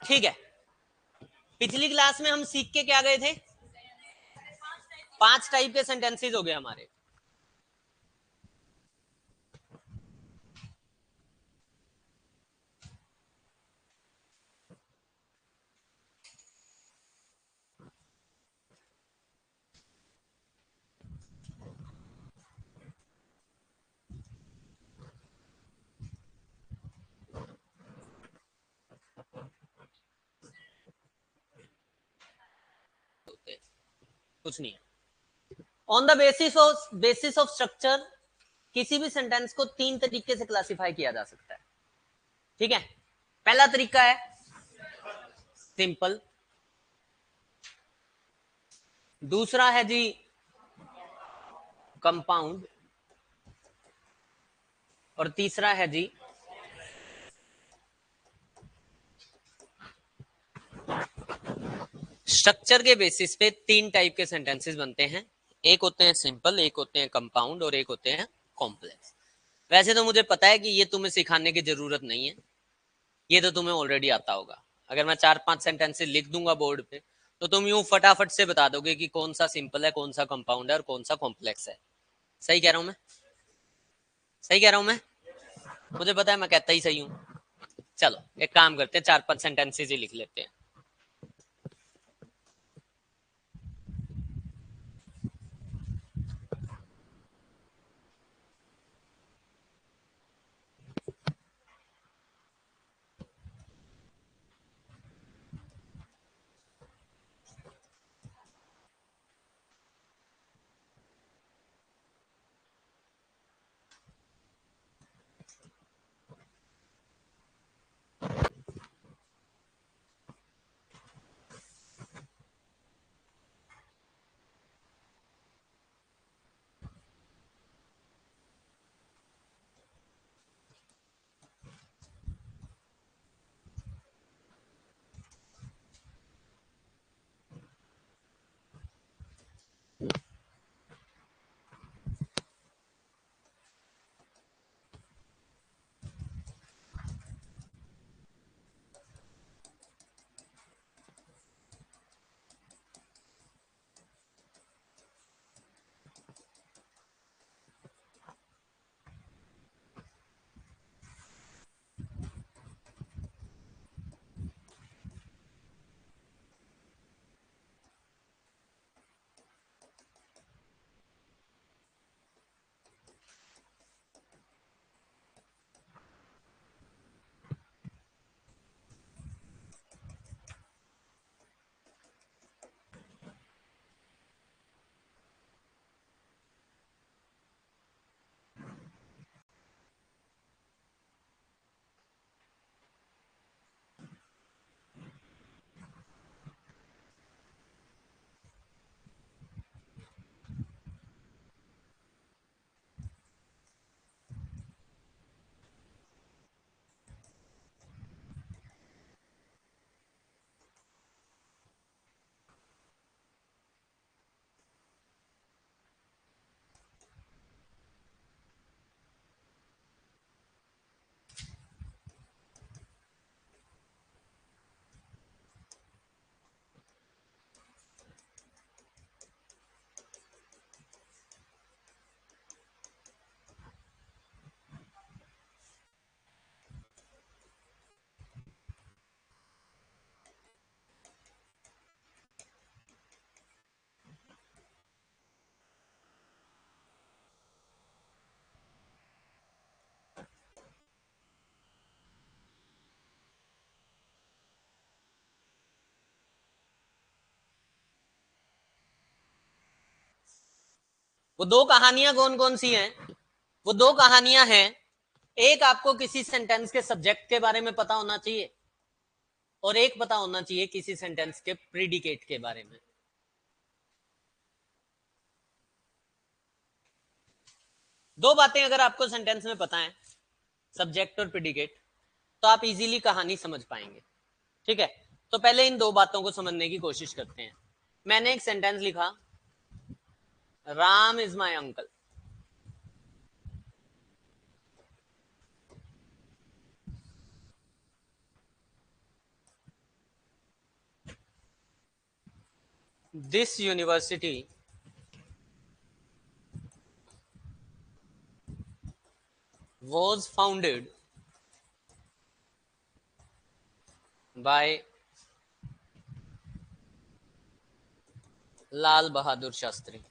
ठीक है, पिछली क्लास में हम सीख के क्या गए थे, 5 टाइप के सेंटेंसेस हो गए हमारे। कुछ नहीं है। On the basis of structure किसी भी सेंटेंस को 3 तरीके से क्लासिफाई किया जा सकता है। ठीक है, पहला तरीका है सिंपल, दूसरा है जी कंपाउंड, और तीसरा है जी स्ट्रक्चर के बेसिस पे 3 टाइप के सेंटेंसेस बनते हैं। एक होते हैं सिंपल, एक होते हैं कंपाउंड, और एक होते हैं कॉम्प्लेक्स। वैसे तो मुझे पता है कि ये तुम्हें सिखाने की जरूरत नहीं है, ये तो तुम्हें ऑलरेडी आता होगा। अगर मैं 4-5 सेंटेंसेस लिख दूंगा बोर्ड पे तो तुम यूं फटाफट से बता दोगे कि कौन सा सिंपल है, कौन सा कंपाउंड है और कौन सा कॉम्प्लेक्स है। सही कह रहा हूं मैं? सही कह रहा हूं मैं? मुझे पता है मैं कहता ही सही हूं। चलो एक काम करते हैं, 4-5 सेंटेंसेस ही लिख लेते हैं। वो दो कहानियां कौन कौन सी हैं? वो दो कहानियां हैं, एक आपको किसी सेंटेंस के सब्जेक्ट के बारे में पता होना चाहिए, और एक पता होना चाहिए किसी सेंटेंस के प्रीडिकेट के बारे में। दो बातें अगर आपको सेंटेंस में पता है, सब्जेक्ट और प्रीडिकेट, तो आप इजीली कहानी समझ पाएंगे। ठीक है, तो पहले इन दो बातों को समझने की कोशिश करते हैं। मैंने एक सेंटेंस लिखा, Ram is my uncle. This university was founded by Lal Bahadur Shastri.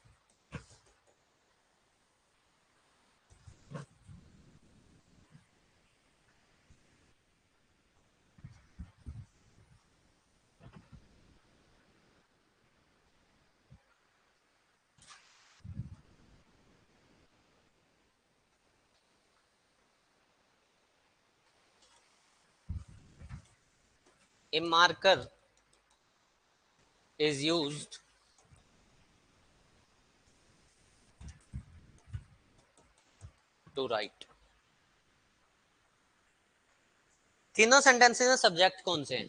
A marker is used to write। तीनों सेंटेंसेस में सब्जेक्ट कौन से हैं?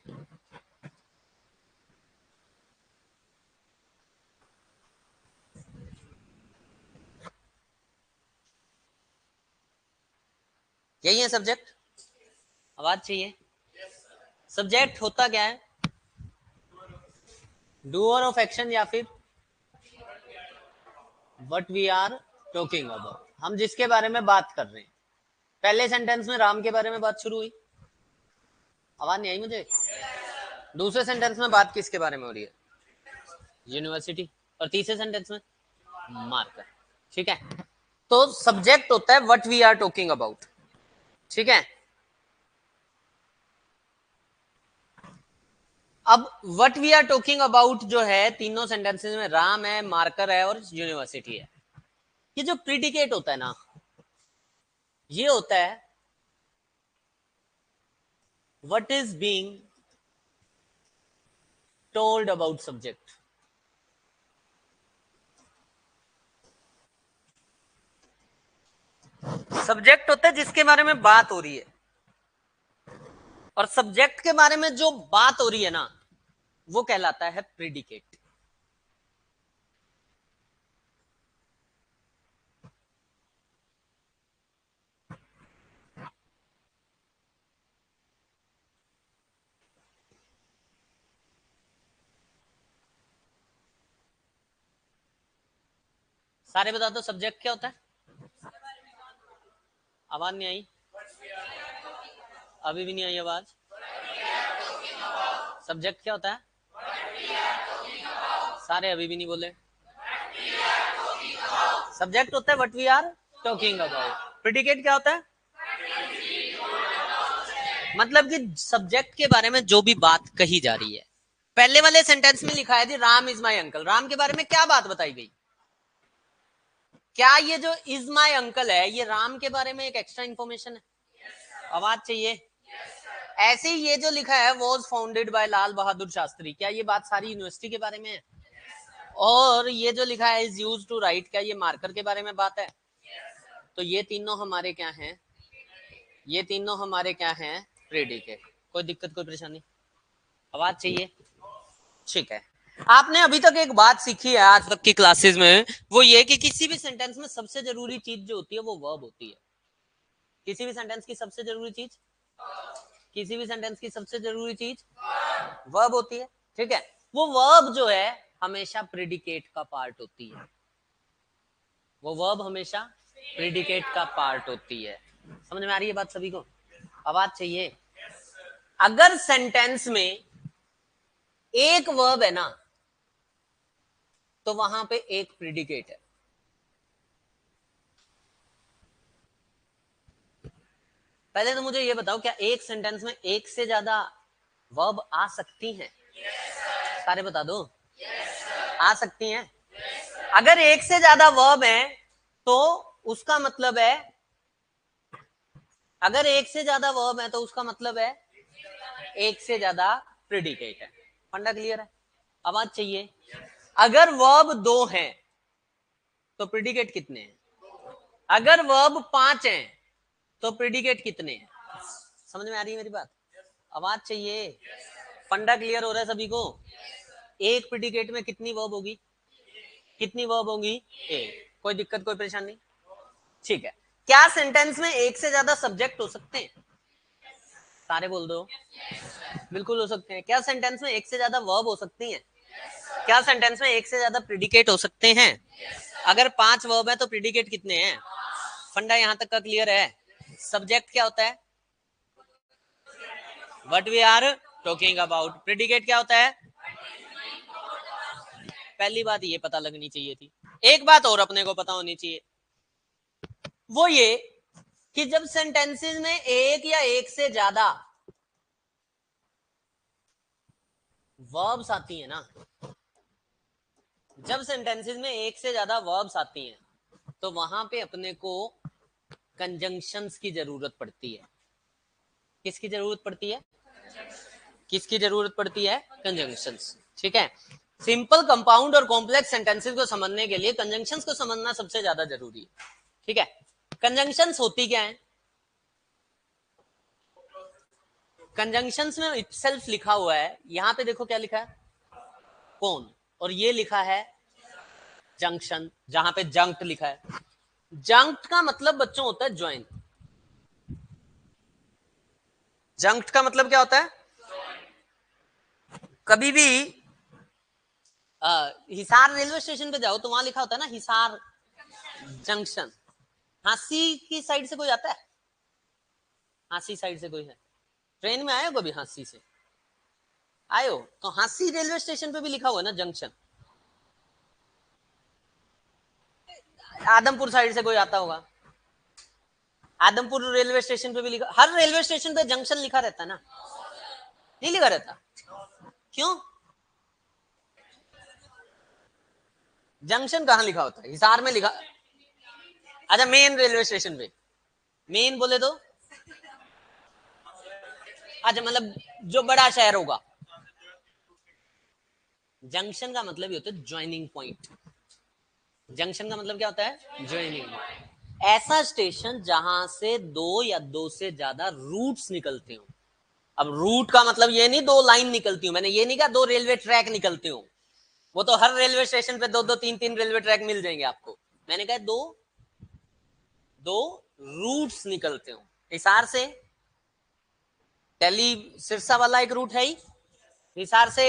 यही है सब्जेक्ट। आवाज चाहिए। सब्जेक्ट होता क्या है? डूअर ऑफ एक्शन या फिर what we are talking about, हम जिसके बारे में बात कर रहे हैं। पहले सेंटेंस में राम के बारे में बात शुरू हुई, आवाज नहीं आई मुझे। दूसरे सेंटेंस में बात किसके बारे में हो रही है? यूनिवर्सिटी। और तीसरे सेंटेंस में मार्कर। ठीक है, तो सब्जेक्ट होता है what we are talking about. ठीक है, अब what we are talking about जो है तीनों सेंटेंसेस में राम है, मार्कर है और यूनिवर्सिटी है। ये जो प्रीडिकेट होता है ना, ये होता है what is being told about subject. Subject होता है जिसके बारे में बात हो रही है, और सब्जेक्ट के बारे में जो बात हो रही है ना, वो कहलाता है प्रीडिकेट। सारे बता दो सब्जेक्ट क्या होता है। आवाज नहीं आई, अभी भी नहीं आई आवाज। सब्जेक्ट क्या होता है? सारे अभी भी नहीं बोले। सब्जेक्ट होता है what we are talking about. Predicate क्या होता है? मतलब कि सब्जेक्ट के बारे में जो भी बात कही जा रही है। पहले वाले सेंटेंस में लिखा है थी Ram is my uncle, Ram के बारे में क्या बात बताई गई? क्या ये जो इज माई अंकल है ये राम के बारे में एक एक्स्ट्रा इंफॉर्मेशन है? आवाज चाहिए। ऐसे ही ये जो लिखा है was founded by Lal Bahadur Shastri, क्या ये बात सारी यूनिवर्सिटी के बारे में है? और ये जो लिखा है इज यूज टू राइट, क्या ये मार्कर के बारे में बात है? तो ये तीनों हमारे क्या हैं? ये तीनों हमारे क्या हैं? प्रेडिकेट। कोई दिक्कत कोई परेशानी? आवाज चाहिए। ठीक है, आपने अभी तक एक बात सीखी है आज तक की क्लासेस में, वो ये कि किसी भी सेंटेंस में सबसे जरूरी चीज जो होती है वो वर्ब होती है। किसी भी सेंटेंस की सबसे जरूरी चीज, किसी भी सेंटेंस की सबसे जरूरी चीज वर्ब होती है। ठीक है, वो वर्ब जो है हमेशा प्रेडिकेट का पार्ट होती है। वो वर्ब हमेशा प्रेडिकेट का पार्ट होती है। समझ में आ रही है बात सभी को? आवाज चाहिए। अगर सेंटेंस में एक वर्ब है ना, तो वहां पे एक प्रेडिकेट है। पहले तो मुझे ये बताओ, क्या एक सेंटेंस में एक से ज्यादा वर्ब आ सकती हैं? सारे बता दो। आ सकती हैं। अगर एक से ज्यादा वर्ब है तो उसका मतलब है, अगर एक से ज्यादा वर्ब है तो उसका मतलब है एक से ज्यादा प्रेडिकेट है। फंडा क्लियर है? आवाज चाहिए। अगर वर्ब दो हैं तो प्रेडिकेट कितने हैं? अगर वर्ब 5 हैं तो प्रेडिकेट कितने हैं? समझ में आ रही है मेरी बात? आवाज चाहिए। फंडा क्लियर हो रहा है सभी को? एक प्रेडिकेट में कितनी वर्ब होगी? कितनी वर्ब होगी? एक। कोई दिक्कत कोई परेशानी? ठीक है, क्या सेंटेंस में एक से ज्यादा सब्जेक्ट हो सकते हैं? सारे बोल दो। बिल्कुल हो सकते हैं। क्या सेंटेंस में एक से ज्यादा वर्ब हो सकती हैं? क्या सेंटेंस में एक से ज्यादा प्रेडिकेट हो सकते हैं? अगर 5 वर्ब है तो प्रेडिकेट कितने हैं? फंडा यहां तक का क्लियर है? सब्जेक्ट क्या होता है? What we are talking about. Predicate क्या होता है? पहली बात ये पता लगनी चाहिए थी। एक बात और अपने को पता होनी चाहिए, वो ये कि जब सेंटेंसेस में एक या एक से ज्यादा वर्ब्स आती है ना, जब सेंटेंसेस में एक से ज्यादा वर्ब्स आती हैं, तो वहां पे अपने को कंजंक्शंस की जरूरत पड़ती है। किसकी जरूरत पड़ती है? किसकी जरूरत पड़ती है? कंजंक्शंस। ठीक है। सिंपल, कंपाउंड और कॉम्प्लेक्स सेंटेंसेस को समझने के लिए कंजंक्शंस को समझना सबसे ज्यादा जरूरी है। ठीक है। कंजंक्शंस होती क्या है? कंजंक्शंस में इटसेल्फ लिखा हुआ है, यहां पे देखो क्या लिखा है, कौन, और ये लिखा है जंक्शन, जहां पे जंक्ट लिखा है। जंक्ट का मतलब बच्चों होता है ज्वाइन। जंक्ट का मतलब क्या होता है? कभी भी हिसार रेलवे स्टेशन पे जाओ तो वहां लिखा होता है ना हिसार जंक्शन। हांसी की साइड से कोई आता है? हांसी साइड से कोई है? ट्रेन में आए हो कभी हांसी से? आए हो तो हांसी रेलवे स्टेशन पे भी लिखा हुआ है ना जंक्शन। आदमपुर साइड से कोई आता होगा, आदमपुर रेलवे स्टेशन पे भी लिखा, हर रेलवे स्टेशन पे जंक्शन लिखा रहता है ना? नहीं लिखा रहता? क्यों? जंक्शन कहाँ लिखा होता है? हिसार में लिखा। अच्छा, मेन रेलवे स्टेशन पे, मेन बोले तो अच्छा मतलब जो बड़ा शहर होगा। जंक्शन का मतलब ये होता है ज्वाइनिंग पॉइंट। जंक्शन का मतलब क्या होता है? ज्वाइनिंग। ऐसा स्टेशन जहां से दो या दो से ज्यादा रूट्स निकलते हो। अब रूट का मतलब ये नहीं दो लाइन निकलती हूँ, मैंने ये नहीं कहा दो रेलवे ट्रैक निकलते हो। वो तो हर रेलवे स्टेशन पे दो दो तीन तीन रेलवे ट्रैक मिल जाएंगे आपको। मैंने कहा दो दो रूट्स निकलते हो। हिसार से दिल्ली सिरसा वाला एक रूट है ही, हिसार से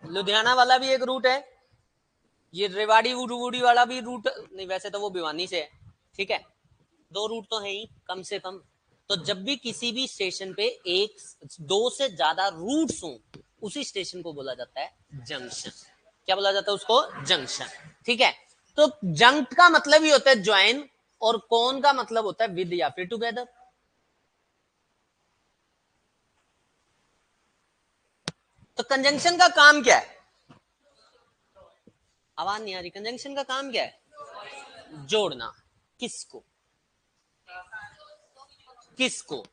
लुधियाना वाला भी एक रूट है, ये रेवाड़ी वुडूवुडी वाला भी रूट नहीं, वैसे तो वो भिवानी से है। ठीक है, दो रूट तो है ही कम से कम। तो जब भी किसी भी स्टेशन पे एक दो से ज्यादा रूट्स हो, उसी स्टेशन को बोला जाता है जंक्शन। क्या बोला जाता है उसको? जंक्शन। ठीक है। तो जंक्ट का मतलब ही होता है ज्वाइन, और कौन का मतलब होता है विद या फिर टुगेदर। तो कंजंक्शन का काम क्या है? आवाज नहीं आ रही। कंजंक्शन का काम क्या है? जोड़ना। किसको? किसको?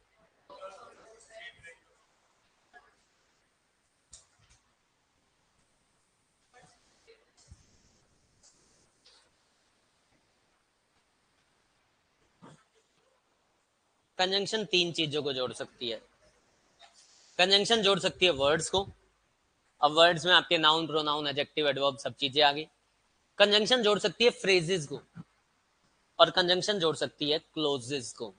कंजंक्शन तीन चीजों को जोड़ सकती है। कंजंक्शन जोड़ सकती है वर्ड्स को। अब वर्ड्स में आपके नाउन, प्रोनाउन, एडजेक्टिव, एडवर्ब सब चीजें आ गई। कंजंक्शन जोड़ सकती है फ्रेजेस को, और कंजंक्शन जोड़ सकती है क्लोजेस को।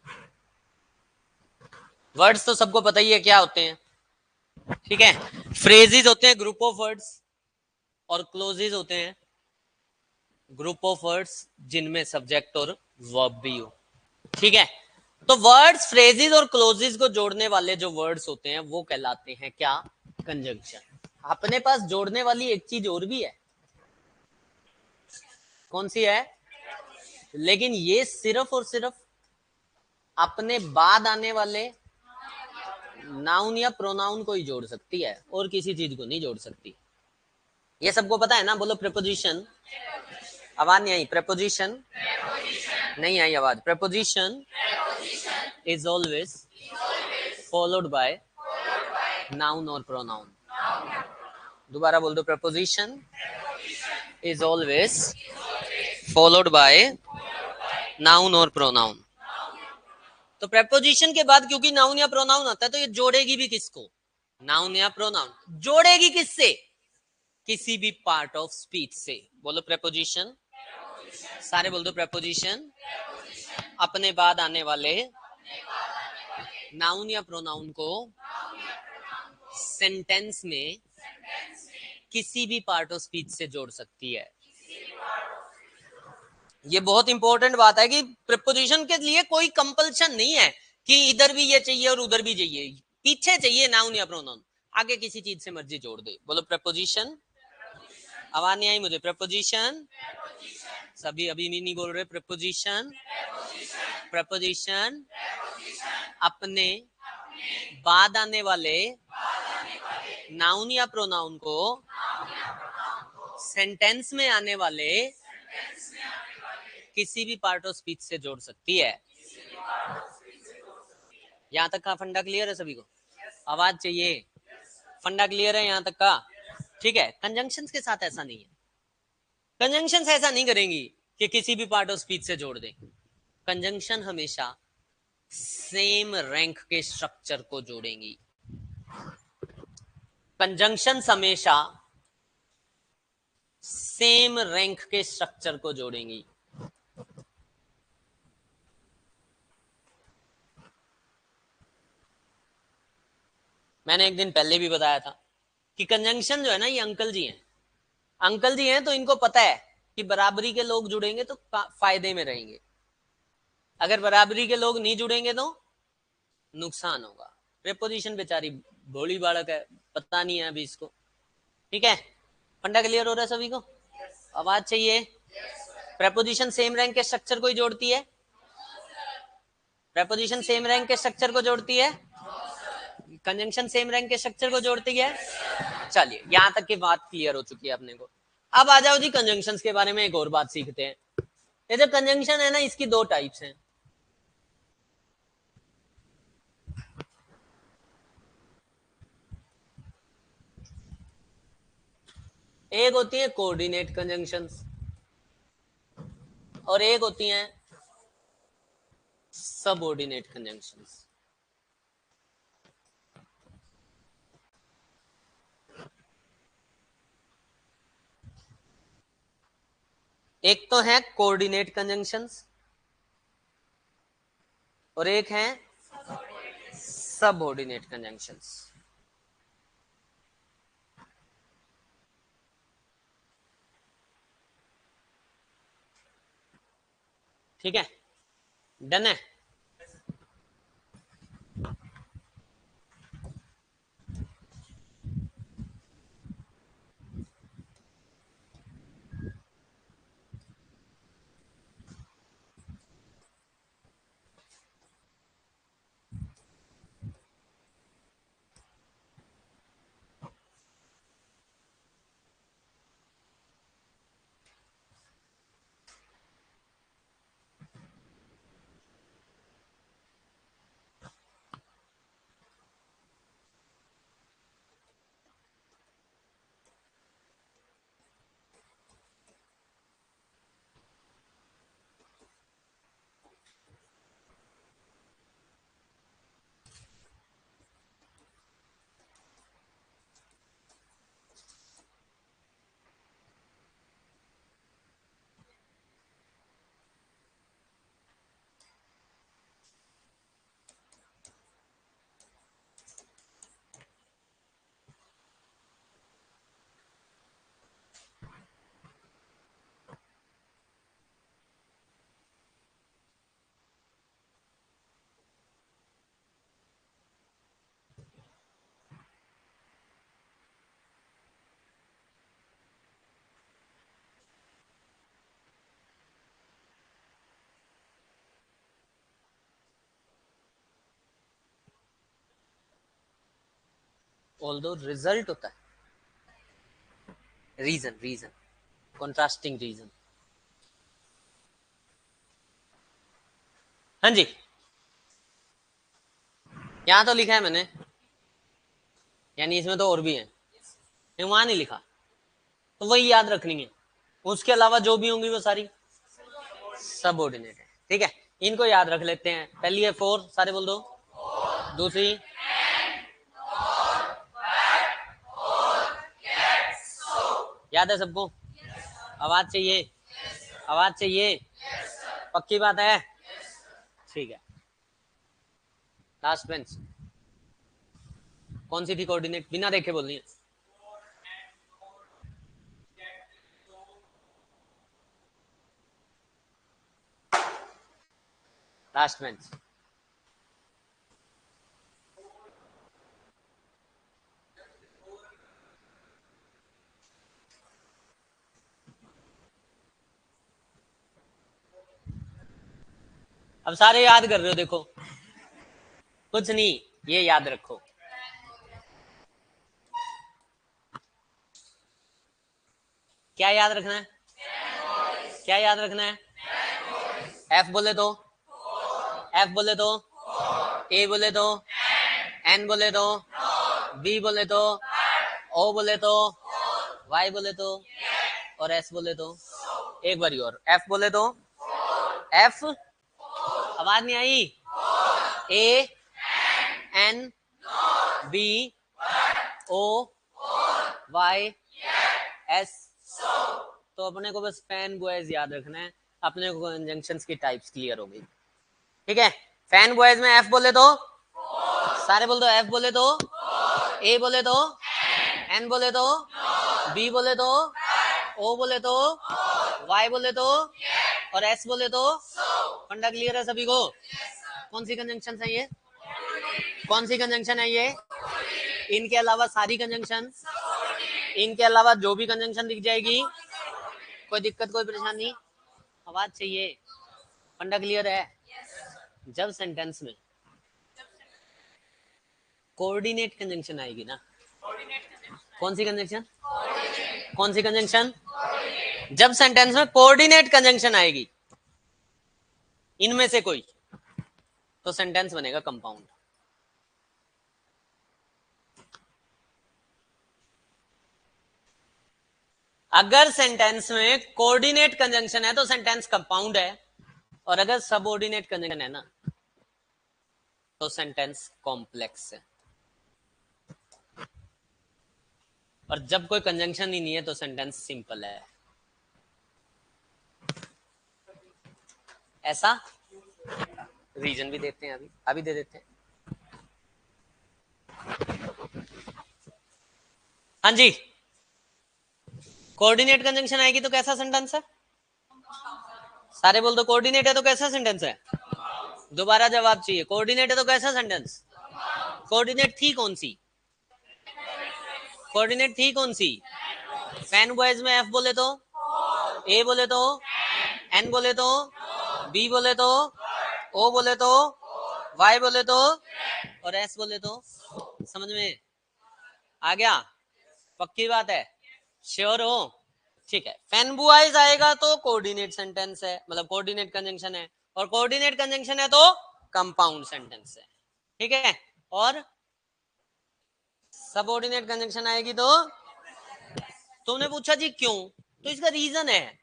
वर्ड्स तो सबको पता ही है क्या होते हैं। ठीक है। फ्रेजेस होते हैं ग्रुप ऑफ वर्ड्स, और क्लोजेस होते हैं ग्रुप ऑफ वर्ड्स जिनमें सब्जेक्ट और वर्ब भी हो। ठीक है। तो वर्ड्स, फ्रेजेस और क्लोजेस को जोड़ने वाले जो वर्ड्स होते हैं वो कहलाते हैं क्या? कंजंक्शन। अपने पास जोड़ने वाली एक चीज और भी है। कौन सी है? लेकिन ये सिर्फ और सिर्फ अपने बाद आने वाले नाउन या प्रोनाउन को ही जोड़ सकती है, और किसी चीज को नहीं जोड़ सकती। ये सबको पता है ना? बोलो प्रेपोजिशन। आवाज नहीं आई। प्रेपोजिशन नहीं आई आवाज। Preposition is always followed by noun और प्रोनाउन। दोबारा बोल दो। Preposition is always followed by noun और प्रोनाउन। तो प्रेपोजिशन के बाद क्योंकि नाउन या प्रोनाउन आता है, तो ये जोड़ेगी भी किसको? नाउन या प्रोनाउन। जोड़ेगी किससे? किसी भी पार्ट ऑफ स्पीच से। बोलो प्रेपोजिशन। सारे बोल दो। प्रेपोजिशन अपने बाद आने वाले नाउन या प्रोनाउन को सेंटेंस में किसी भी पार्ट ऑफ स्पीच से जोड़ सकती है। ये बहुत इंपॉर्टेंट बात है कि प्रीपोजिशन के लिए कोई कंपल्शन नहीं है कि इधर भी ये चाहिए और उधर भी चाहिए, पीछे चाहिए नाउन या प्रोनाउन, आगे किसी चीज से मर्जी जोड़ दे। बोलो प्रीपोजिशन। आवाज नहीं आई मुझे। प्रीपोजिशन। सभी अभी भी नहीं बोल रहे। प्रीपोजिशन। प्रीपोजिशन अपने बाद आने वाले नाउन या प्रोनाउन को सेंटेंस में आने वाले किसी भी पार्ट ऑफ स्पीच से जोड़ सकती है। यहां तक का फंडा क्लियर है सभी को? आवाज चाहिए। फंडा क्लियर है यहां तक का? ठीक है। कंजंक्शंस के साथ ऐसा नहीं है। कंजंक्शंस ऐसा नहीं करेंगी कि किसी भी पार्ट ऑफ स्पीच से जोड़ दें। कंजंक्शन हमेशा सेम रैंक के स्ट्रक्चर को जोड़ेंगी। कंजंक्शंस हमेशा सेम रैंक के स्ट्रक्चर को जोड़ेंगी। मैंने एक दिन पहले भी बताया था कि कंजंक्शन जो है ना, ये अंकल जी हैं। अंकल जी हैं तो इनको पता है कि बराबरी के लोग जुड़ेंगे तो फायदे में रहेंगे, अगर बराबरी के लोग नहीं जुड़ेंगे तो नुकसान होगा। प्रेपोजिशन बेचारी भोली बालक है, पता नहीं है अभी इसको। ठीक है। फंडा क्लियर हो रहा है सभी को? आवाज चाहिए। प्रेपोजिशन सेम रैंक के स्ट्रक्चर को ही जोड़ती है। प्रेपोजिशन सेम रैंक के स्ट्रक्चर को जोड़ती है। कंजंक्शन सेम रैंक के स्ट्रक्चर को जोड़ती है। चलिए यहां तक की बात क्लियर हो चुकी है अपने को। अब आ जाओ जी कंजंक्शंस के बारे में एक और बात सीखते हैं। ये जो कंजंक्शन है ना, इसकी दो टाइप्स हैं। एक होती है कोऑर्डिनेट कंजंक्शंस और एक होती हैं सबऑर्डिनेट कंजंक्शंस। एक तो है कोऑर्डिनेट कंजंक्शंस और एक है सबऑर्डिनेट कंजंक्शंस। ठीक है, डन है। ऑल्दो रिजल्ट होता है रीजन, रीजन कॉन्ट्रास्टिंग रीजन। हाँ जी, यहां तो लिखा है मैंने, यानी इसमें तो और भी है, वहां नहीं लिखा, तो वही याद रखनी है। उसके अलावा जो भी होंगी वो सारी सबऑर्डिनेट है। ठीक है, इनको याद रख लेते हैं। पहली है फोर, सारे बोल दो। दूसरी याद है सबको? आवाज चाहिए। आवाज चाहिए। पक्की बात है? ठीक है। लास्ट बेंच कौन सी थी कोऑर्डिनेट? बिना देखे बोलनी है। Last bench. अब सारे याद कर रहे हो, देखो कुछ नहीं, ये याद रखो। क्या याद रखना है? क्या याद रखना है? एफ बोले तो, एफ बोले तो, ए बोले तो, एन बोले तो, बी बोले तो, ओ बोले तो, वाई बोले तो, और एस बोले तो। एक बारी और, एफ बोले तो, एफ, आवाज नहीं आई, A N B O Y S. तो अपने को बस फैन बॉयज याद रखना है, अपने को कंजंक्शंस की टाइप्स क्लियर हो गई। ठीक है, फैन बॉयज में एफ बोले तो, सारे बोल दो, एफ बोले तो, ए बोले तो, एन बोले तो, बी बोले तो, ओ बोले तो, वाई बोले तो, और एस बोले तो। फंडा क्लियर है सभी को? कौन सी कंजंक्शन है ये? कौन सी कंजंक्शन है ये? इनके अलावा सारी कंजंक्शन, इनके अलावा जो भी कंजंक्शन दिख जाएगी, कोई दिक्कत कोई परेशानी? आवाज चाहिए, फंडा क्लियर है? जब सेंटेंस में कोऑर्डिनेट कंजंक्शन आएगी ना, कौन सी कंजंक्शन? कौन सी कंजंक्शन? जब सेंटेंस में कोऑर्डिनेट कंजंक्शन आएगी, इनमें से कोई, तो सेंटेंस बनेगा कंपाउंड। अगर सेंटेंस में कोऑर्डिनेट कंजंक्शन है तो सेंटेंस कंपाउंड है, और अगर सबऑर्डिनेट कंजंक्शन है ना तो सेंटेंस कॉम्प्लेक्स है। और जब कोई कंजंक्शन ही नहीं है तो सेंटेंस सिंपल है। ऐसा रीजन भी देते हैं, अभी अभी दे देते हैं। हाँ जी, कोऑर्डिनेट कंजंक्शन आएगी तो कैसा सेंटेंस है? सारे बोल दो, कोऑर्डिनेट है तो कैसा सेंटेंस है? दोबारा जवाब चाहिए, कोऑर्डिनेट है तो कैसा सेंटेंस? कोऑर्डिनेट थी कौन सी? कोऑर्डिनेट थी कौन सी? फैन बॉयज में एफ बोले तो, ए बोले तो, एन बोले तो, बी बोले तो, ओ बोले तो, वाई बोले तो, और एस बोले तो। समझ में आ गया? पक्की बात है? श्योर हो? ठीक है, फैन बॉयज आएगा तो कोऑर्डिनेट सेंटेंस है, मतलब कोऑर्डिनेट कंजंक्शन है, और कोऑर्डिनेट कंजंक्शन है तो कंपाउंड सेंटेंस है। ठीक है, और सबऑर्डिनेट कंजंक्शन आएगी तो, तुमने पूछा जी क्यों, तो इसका रीजन है।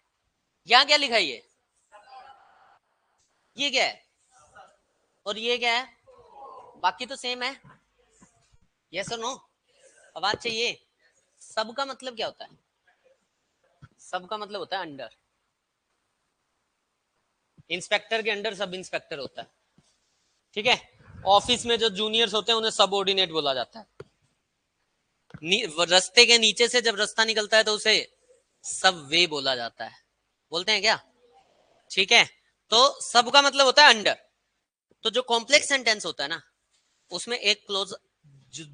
यहां क्या लिखा है? ये क्या है और ये क्या है? बाकी तो सेम है। यस और नो? आवाज चाहिए। सबका मतलब क्या होता है? सबका मतलब होता है अंडर। इंस्पेक्टर के अंडर सब इंस्पेक्टर होता है। ठीक है, ऑफिस में जो जूनियर्स होते हैं उन्हें सबऑर्डिनेट बोला जाता है। रास्ते के नीचे से जब रास्ता निकलता है तो उसे सब वे बोला जाता है। बोलते हैं क्या? ठीक है, तो सबका मतलब होता है अंडर। तो जो कॉम्प्लेक्स सेंटेंस होता है ना, उसमें एक क्लोज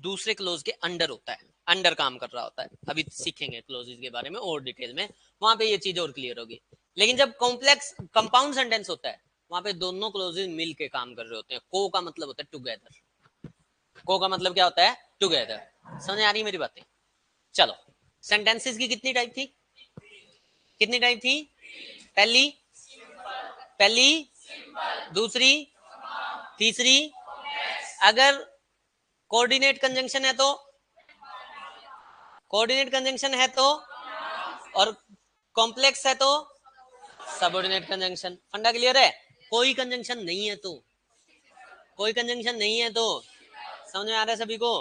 दूसरे क्लोज के अंडर होता है, अंडर काम कर रहा होता है। अभी सीखेंगे क्लोजेस के बारे में और डिटेल में, वहां पे ये चीज और क्लियर होगी। लेकिन जब कॉम्प्लेक्स कंपाउंड सेंटेंस होता है, वहां पे दोनों क्लोजेस मिल के काम कर रहे होते हैं। को का मतलब होता है टुगेदर। को का मतलब क्या होता है? टुगेदर। समझ आ रही मेरी बातें? चलो, सेंटेंसेस की कितनी टाइप थी? कितनी टाइप थी? पहली, पहली, दूसरी, तीसरी। अगर कोऑर्डिनेट कंजंक्शन है तो, कोऑर्डिनेट कंजंक्शन है तो, और कॉम्प्लेक्स है तो सबऑर्डिनेट कंजंक्शन। फंडा क्लियर है? कोई कंजंक्शन नहीं है तो, कोई कंजंक्शन नहीं है तो। समझ में आ रहा है सभी को?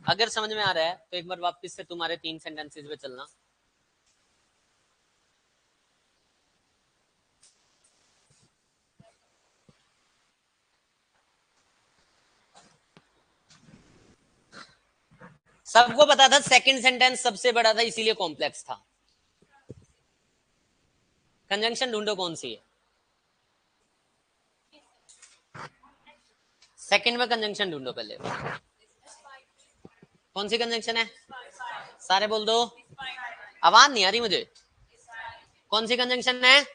अगर समझ में आ रहा है तो एक बार वापस से तुम्हारे 3 सेंटेंसेस पे चलना। सबको पता था सेकंड सेंटेंस सबसे बड़ा था, इसीलिए कॉम्प्लेक्स था। कंजंक्शन ढूंढो कौन सी है? सेकंड में कंजंक्शन ढूंढो पहले, कौन सी कंजंक्शन है? सारे बोल दो, आवाज नहीं आ रही मुझे। कौन सी कंजंक्शन है?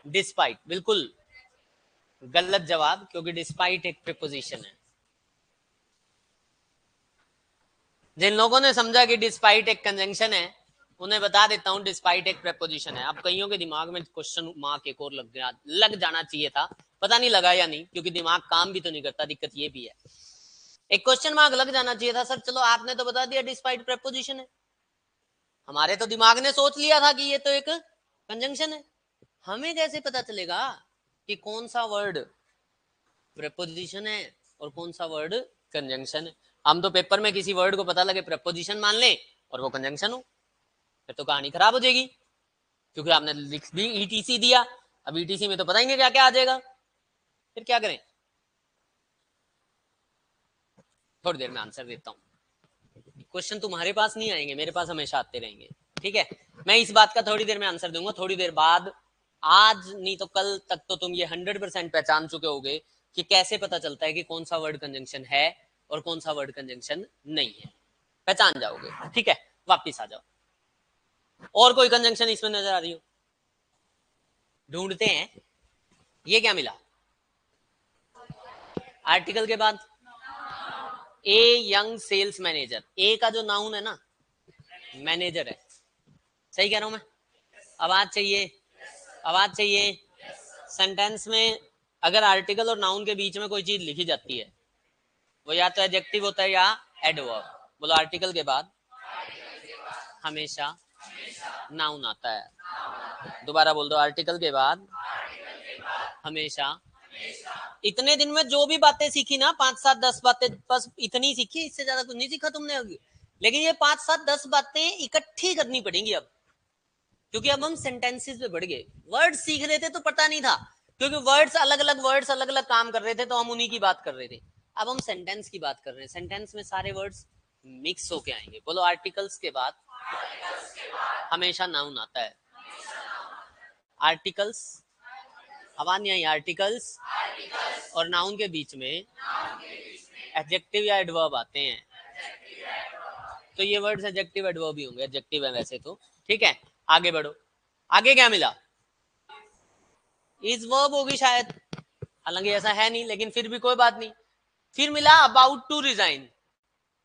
डिस्पाइट, बिल्कुल गलत जवाब, क्योंकि डिस्पाइट एक प्रीपोजिशन है। जिन लोगों ने समझा कि डिस्पाइट एक कंजंक्शन है, उन्हें बता देता हूं डिस्पाइट एक प्रीपोजिशन है। अब कईयों के दिमाग में क्वेश्चन मार्क एक और लग जाना चाहिए था, पता नहीं लगा या नहीं, क्योंकि दिमाग काम भी तो नहीं करता, दिक्कत ये भी है। एक क्वेश्चन मार्क लग जाना चाहिए था, सर चलो आपने तो बता दिया डिस्पाइट प्रीपोजिशन है, हमारे तो दिमाग ने सोच लिया था कि ये तो एक कंजंक्शन है, हमें कैसे पता चलेगा कि कौन सा वर्ड प्रीपोजिशन है और कौन सा वर्ड कंजंक्शन है? हम तो पेपर में किसी वर्ड को पता लगे प्रीपोजिशन मान ले और वो कंजंक्शन हो, फिर तो कहानी खराब हो जाएगी, क्योंकि आपने लिख भी ईटीसी दिया। अब ईटीसी में तो पता ही नहीं क्या क्या आ जाएगा, फिर क्या करें? थोड़ी देर में आंसर देता हूं, क्वेश्चन तुम्हारे पास नहीं आएंगे, मेरे पास हमेशा आते रहेंगे, ठीक है? मैं इस बात का थोड़ी देर में आंसर दूंगा, थोड़ी देर बाद। आज नहीं तो कल तक तो तुम ये 100% पहचान चुके होगे कि कैसे पता चलता है कि कौन सा वर्ड कंजंक्शन है और कौन सा वर्ड कंजंक्शन नहीं है, पहचान जाओगे, ठीक है? वापिस आ जाओ, और कोई कंजंक्शन इसमें नजर आ रही हो? ढूंढते हैं। ये क्या मिला? आर्टिकल के बाद ए यंग सेल्स मैनेजर, ए का जो नाउन है ना, मैनेजर है, सही कह रहा हूं मैं? आवाज चाहिए, आवाज चाहिए। सेंटेंस में अगर आर्टिकल और नाउन के बीच में कोई चीज लिखी जाती है, वो या तो एडजेक्टिव होता है या एडवर्ब। बोलो, आर्टिकल के बाद हमेशा नाउन आता है। दोबारा बोल दो, आर्टिकल के बाद हमेशा। इतने दिन में जो भी बातें सीखी ना, 5 7 10 बातें, बस इतनी सीखी, इससे ज्यादा कुछ नहीं सीखा तुमने अभी। लेकिन ये 5 7 10 बातें इकट्ठी करनी पड़ेंगी अब, क्योंकि अब हम सेंटेंसेस पे बढ़ गए। वर्ड्स सीख रहे थे तो पता नहीं था, क्योंकि वर्ड्स अलग अलग काम कर रहे थे, तो हम उन्हीं की बात कर रहे थे। अब हम सेंटेंस की बात कर रहे हैं, सेंटेंस में सारे वर्ड्स मिक्स होके आएंगे। बोलो, आर्टिकल्स के बाद हमेशा नाउन आता है। आर्टिकल्स, आवाज नहीं आई, आर्टिकल्स और नाउन के बीच में एडजेक्टिव या एडवर्ब आते हैं, तो ये वर्ड्स एडजेक्टिव एडवर्ब ही होंगे, एडजेक्टिव है वैसे तो, ठीक है? आगे बढ़ो, आगे क्या मिला? इज वर्ब होगी शायद, हालांकि ऐसा है नहीं, लेकिन फिर भी कोई बात नहीं। फिर मिला अबाउट टू रिजाइन।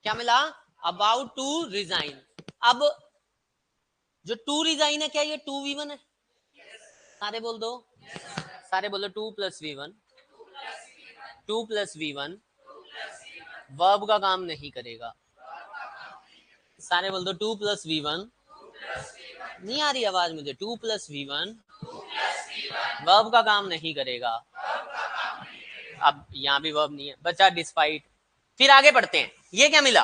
क्या मिला? About to resign. अब जो टू रिजाइन है, क्या ये 2v1 है? सारे बोल दो, सारे बोलो, 2+v1। 2+v1 वर्ब का काम नहीं करेगा। सारे बोल दो, 2+v1, नहीं आ रही आवाज मुझे, 2+v1 वर्ब का काम नहीं करेगा। अब यहाँ भी वर्ब नहीं है, बचा डिस्पाइट। फिर आगे बढ़ते हैं, ये क्या मिला?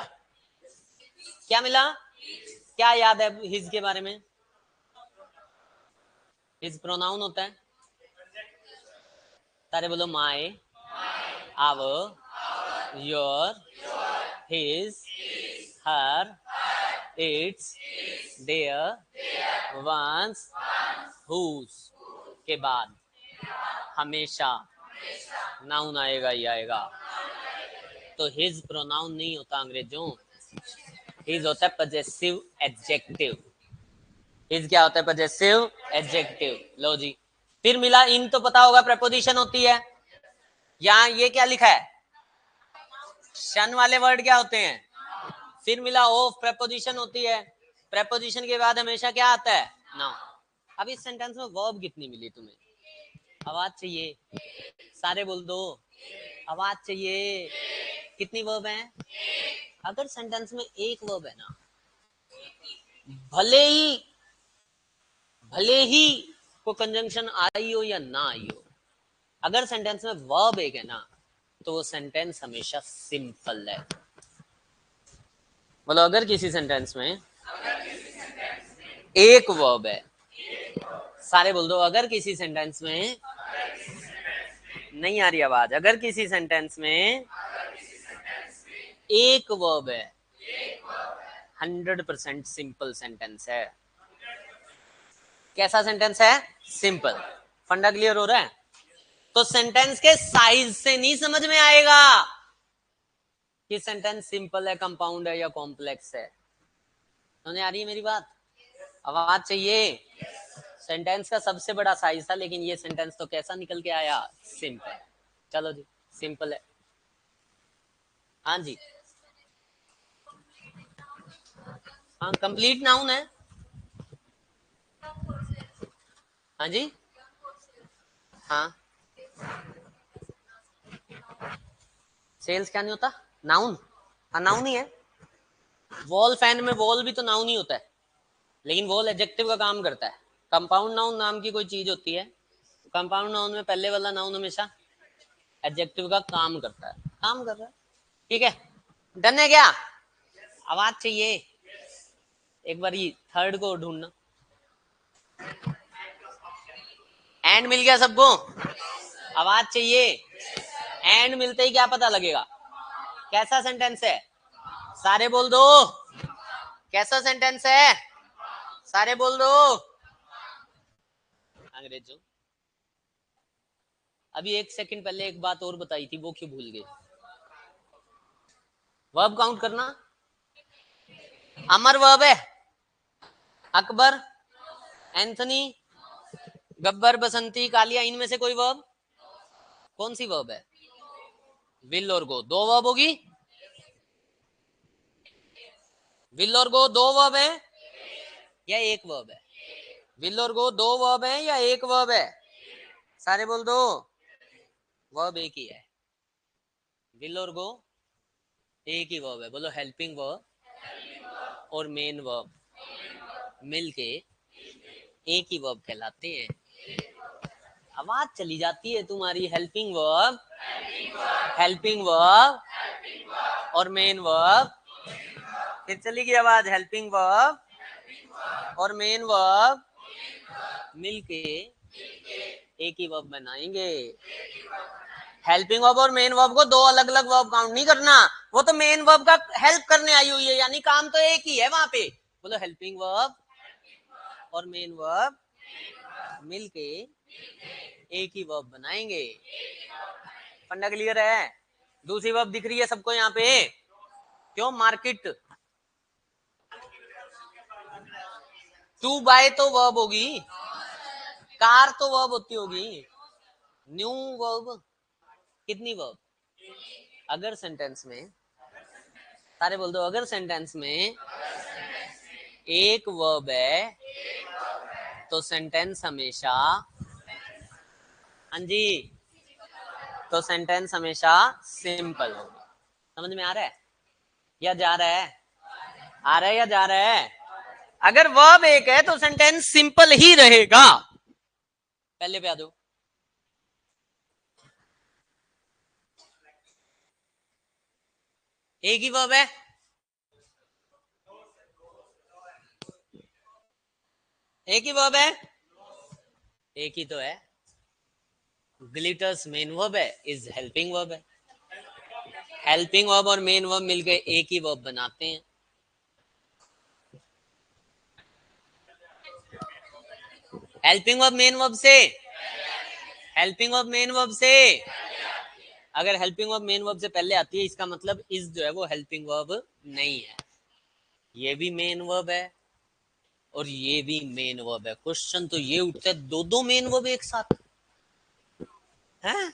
क्या मिला? क्या याद है हिज के बारे में? हिज प्रोनाउन होता है, सारे बोलो, my, our, your, his, her, its, their, one's, whose के बाद हमेशा नाउन आएगा ही आएगा। तो हिज प्रोनाउन नहीं होता अंग्रेजों, हिज होता है पजेसिव एडजेक्टिव। हिज क्या होता है? Possessive adjective. लो जी, फिर मिला इन, तो पता होगा प्रेपोजिशन होती है। यहाँ ये क्या लिखा है? शन वाले वर्ड क्या होते हैं? फिर मिला ऑफ, प्रेपोजिशन होती है। प्रेपोजिशन के बाद हमेशा क्या आता है? नाउन। अब इस सेंटेंस में वर्ब कितनी मिली तुम्हें? आवाज चाहिए, सारे बोल दो, आवाज चाहिए। कितनी वर्ब है? अगर सेंटेंस में एक वर्ब है ना, भले ही को कंजंक्शन आई हो या ना आई हो, अगर सेंटेंस में वर्ब एक है ना, तो वो सेंटेंस हमेशा सिंपल है। बोलो, अगर किसी सेंटेंस में एक वर्ब है, सारे बोल दो, अगर किसी सेंटेंस में, नहीं आ रही आवाज, अगर किसी सेंटेंस में एक वर्ब है, 100% सिंपल सेंटेंस है। कैसा सेंटेंस है? सिंपल। फंडा क्लियर हो रहा है? तो सेंटेंस के साइज से नहीं समझ में आएगा कि सेंटेंस सिंपल है, कंपाउंड है या कॉम्प्लेक्स है। समझ आ रही है मेरी बात? आवाज चाहिए। सेंटेंस का सबसे बड़ा साइज था, लेकिन ये सेंटेंस तो कैसा निकल के आया? सिंपल। चलो जी, सिंपल है। हाँ जी, हाँ कंप्लीट नाउन है। हाँ जी, हाँ। सेल्स क्या नहीं होता? नाउन। हाँ नाउन ही है। वॉल फैन में वॉल भी तो नाउन ही होता है, लेकिन वॉल एडजेक्टिव का काम करता है। कंपाउंड नाउन नाम की कोई चीज होती है, कंपाउंड नाउन में पहले वाला नाउन हमेशा एडजेक्टिव का काम करता है, काम कर रहा है। ठीक है, डन है क्या? आवाज चाहिए। एक बार ये थर्ड को ढूंढना। एंड मिल गया सबको? आवाज चाहिए। एंड मिलते ही क्या पता लगेगा कैसा सेंटेंस है? सारे बोल दो। कैसा सेंटेंस है? सारे बोल दो। अंग्रेजों, अभी एक सेकंड पहले एक बात और बताई थी, वो क्यों भूल गए? वर्ब काउंट करना। अमर वर्ब है। अकबर, एंथनी, गब्बर, बसंती, कालिया, इनमें से कोई वर्ब? कौन सी वर्ब है? विल और गो। दो वर्ब होगी। विल और गो दो वर्ब है या एक वर्ब है? विल और गो दो वर्ब है या एक वर्ब है? सारे बोल दो। वर्ब एक ही है। विल और गो एक ही वर्ब है। बोलो हेल्पिंग वर्ब और मेन वर्ब मिलके एक ही वर्ब कहलाते हैं। आवाज चली जाती है तुम्हारी। हेल्पिंग वर्ब और मेन वर्ब। फिर चली गई आवाज। हेल्पिंग वर्ब और मेन वर्ब मिलके एक ही वर्ब बनाएंगे। हेल्पिंग वर्ब और मेन वर्ब को दो अलग अलग वर्ब काउंट नहीं करना। वो तो मेन वर्ब का हेल्प करने आई हुई है, यानी काम तो एक ही है वहां पे। बोलो हेल्पिंग वर्ब और मेन वर्ब मिलके एक ही वर्ब बनाएंगे। फंडा क्लियर है? दूसरी वर्ब दिख रही है सबको यहाँ पे? क्यों? मार्केट। टू बाय तो वर्ब होगी। कार तो वर्ब होती होगी। New verb. कितनी वर्ब? अगर सेंटेंस में, सारे बोल दो, अगर सेंटेंस में एक वर्ब है तो सेंटेंस हमेशा, हाँ जी, तो सेंटेंस हमेशा सिंपल होगी। समझ में आ रहा है या जा रहा है? आ रहा है या जा रहा है? अगर वर्ब एक है तो सेंटेंस सिंपल ही रहेगा। पहले पे आ दो। एक ही वर्ब है। एक ही वर्ब है। एक ही तो है। ग्लिटर्स मेन वर्ब है, इज हेल्पिंग वर्ब है। हेल्पिंग वर्ब और मेन वर्ब मिलकर एक ही वर्ब बनाते हैं। हेल्पिंग वर्ब मेन वर्ब से, हेल्पिंग वर्ब मेन वर्ब से। अगर हेल्पिंग वर्ब मेन वर्ब से पहले आती है, इसका मतलब इज जो है वो हेल्पिंग वर्ब नहीं है। ये भी मेन वर्ब है और ये भी मेन वर्ब है। क्वेश्चन तो ये उठता है, दो दो मेन वर्ब एक साथ है?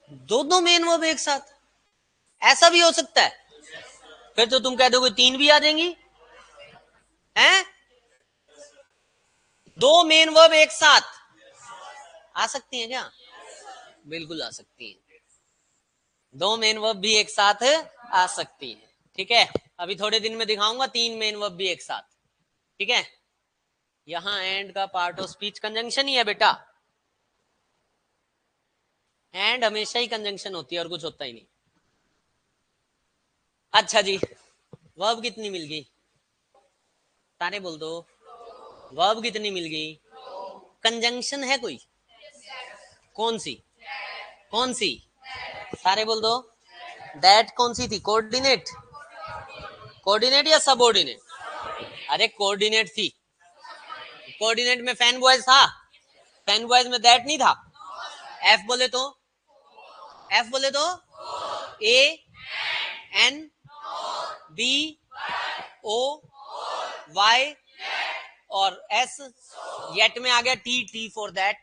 दो दो मेन वर्ब एक साथ, ऐसा भी हो सकता है? फिर तो तुम कह दोगे तीन भी आ जाएंगी। हैं? दो मेन वर्ब एक साथ आ सकती हैं क्या? बिल्कुल आ सकती हैं। दो मेन वर्ब भी एक साथ आ सकती है। ठीक है, अभी थोड़े दिन में दिखाऊंगा तीन मेन वर्ब भी एक साथ। ठीक है, यहां एंड का पार्ट ऑफ स्पीच कंजंक्शन ही है बेटा। एंड हमेशा ही कंजंक्शन होती है और कुछ होता ही नहीं। अच्छा जी, वर्ब कितनी मिल गई? सारे बोल दो। वर्ब कितनी मिल गई? कंजंक्शन है कोई? कौन सी? कौन सी? सारे बोल दो। दैट कौन सी थी? कोऑर्डिनेट? कोऑर्डिनेट या सबऑर्डिनेट? अरे कोऑर्डिनेट थी। कोऑर्डिनेट में फैन बॉयज था? फैन बॉयज में दैट नहीं था? एफ बोले तो, एफ बोले तो ए एन बी ओ वाई और एस, येट में आ गया टी, टी फॉर दैट।